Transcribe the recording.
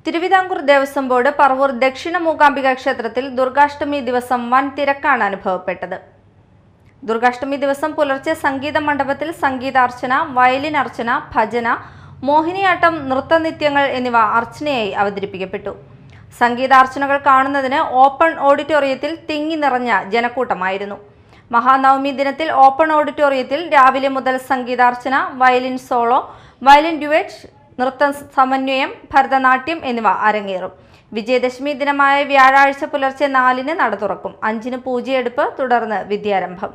Thiruvithamkoor Devaswom board Paravur ദക്ഷിണ മൂകാംബിക ക്ഷേത്രത്തിൽ ദുർഗാഷ്ടമി ദിവസം വൻ തിരക്കാണ് അനുഭവപ്പെട്ടത്. ദുർഗാഷ്ടമി ദിവസം പുലർച്ചെ സംഗീത മണ്ഡപത്തിൽ സംഗീതാർച്ചന, വയലിൻ അർച്ചന, ഭജന, മോഹിനിയാട്ടം, നൃത്തനിത്യങ്ങൾ എന്നിവ അർച്ചനയായി അവതരിപ്പിക്കപ്പെട്ടു. സംഗീതാർച്ചനകൾ കാണുന്നതിന് ഓപ്പൺ ഓഡിറ്റോറിയത്തിൽ തിങ്ങി നിറഞ്ഞ ജനക്കൂട്ടമായിരുന്നു. മഹാനവമി ദിനത്തിൽ ഓപ്പൺ ഓഡിറ്റോറിയത്തിൽ രാവിലെ മുതൽ സംഗീതാർച്ചന, വയലിൻ സോളോ, വയലിൻ ഡ്യുവറ്റ്, നൃത്ത സമന്വയം, ഭരതനാട്യം എന്നിവ അരങ്ങേറും. വിജയദശമി ദിനമായ വ്യാഴാഴ്ച പുലർച്ചെ 4-ന് നട തുറക്കും. 5-ന് പൂജയെടുപ്പ്, തുടർന്ന് വിദ്യാരംഭം.